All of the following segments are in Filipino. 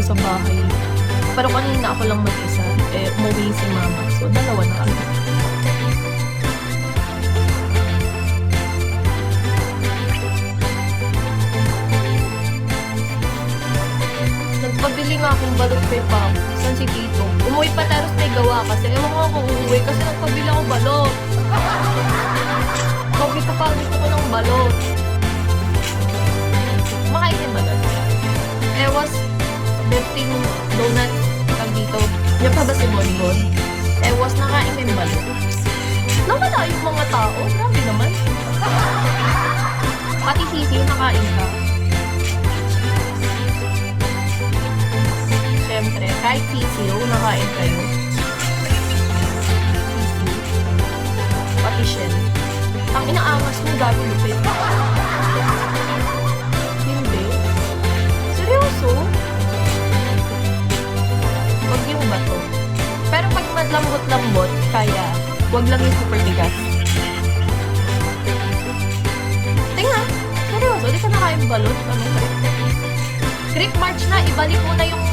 sa bahay. Pero kanina ako lang mag-isa. Umuwi si mama. So, dalawa na kami. Nagpabili nga akong balot kay Pam. San si Tito? Umuwi pa taros may gawa kasi. Ewan ko ako uuwi kasi nagpabili ako balot. Pagkita ko ng balot. Makain yung balot. Was betting donuts tag dito. Yung pa ba si Bonbon? Was nakain yung balot. Nawala yung mga tao. Grabe naman. Pati sisiw nakain ka. Siyempre, kahit sisiw, nakain kayo. Sisiw. Pati shell. Ang inaangas mo, gago lupit. Hindi. Seryoso? Huwag yung bato. Pero pag madlambot-lambot, kaya, huwag lang yung super bigas. Tingnan. Seryoso, di ka nakain balot? Anong trip? Trip March na, ibalik mo na yung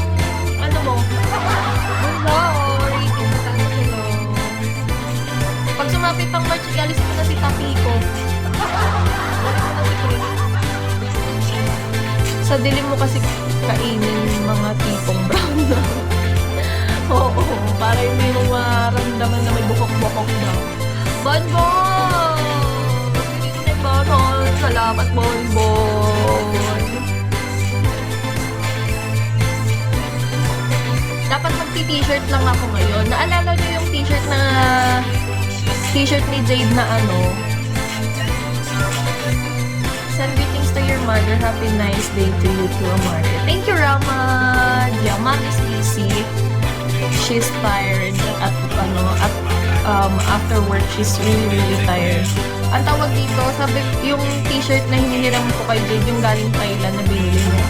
ano mo. Hello, rating na tayo sa'yo. Pag sumapit pang March, ialis mo na si Tapiko. Balik mo na si Chris. Sa dilim mo kasi kainin mga tipong brown na. Oo, para hindi mo maramdaman na may bukok-bukok na. Bonbon! Hindi ko na bonbon. Salamat, Bonbon. Dapat magti-t-shirt lang ako ngayon. Naalala niyo yung t-shirt ni Jade na ano? Send greetings to your mother. Happy nice day to you too, Amari. Thank you, Rama. Yeah, mom is busy. She's tired at after work, she's really tired. Ang tawag dito, sabi, yung t-shirt na hinihiram ko kay Jade, yung galing Thailand na binili niya.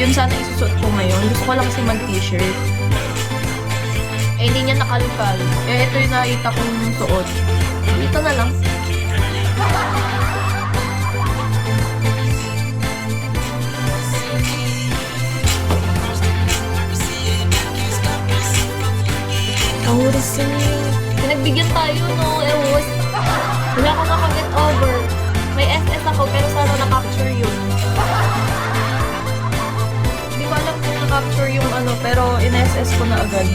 Yun sana isusuot ko ngayon. Gusto ko lang kasi mag-t-shirt. Hindi niya nakalkal. Ito yung nakita kong suot. Dito na lang. Kahurisin niyo. Pinagbigyan tayo, no? Ewas. Wala akong nakaget over. May SS ako, pero sana na-capture yun. Hindi ko alam kung na-capture yung ano, pero in-SS ko na agad.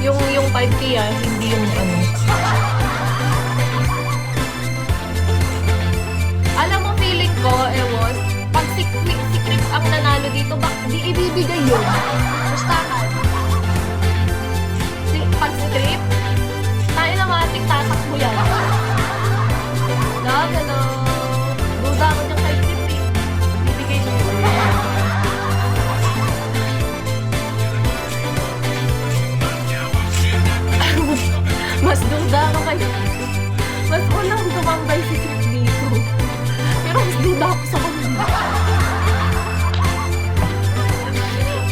Yung 5K hindi yung ano. Alam mo, feeling ko, Ewas, pag si Chris ang nanalo dito, di ibibigay yun. Pustahan. Pag si Chris, tayo na matik tatakbo yan. Gagano. Duda ako dyan kay Chris eh. Ibibigay niyo yun. Mas duda ako kayo. Mas unang tumambay si Chris dito. Pero mas duda ako sa kanila.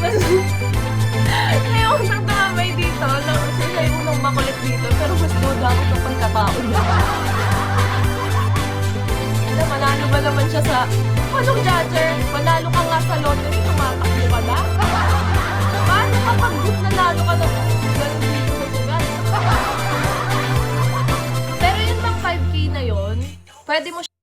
Mas may unang tumambay dito. Siya yung unang makulit dito. Pero mas duda ako sa pagkatao niya. Manalo ba naman siya sa... Anong judger? Manalo ka nga sa lottery, tumatakbo ka na?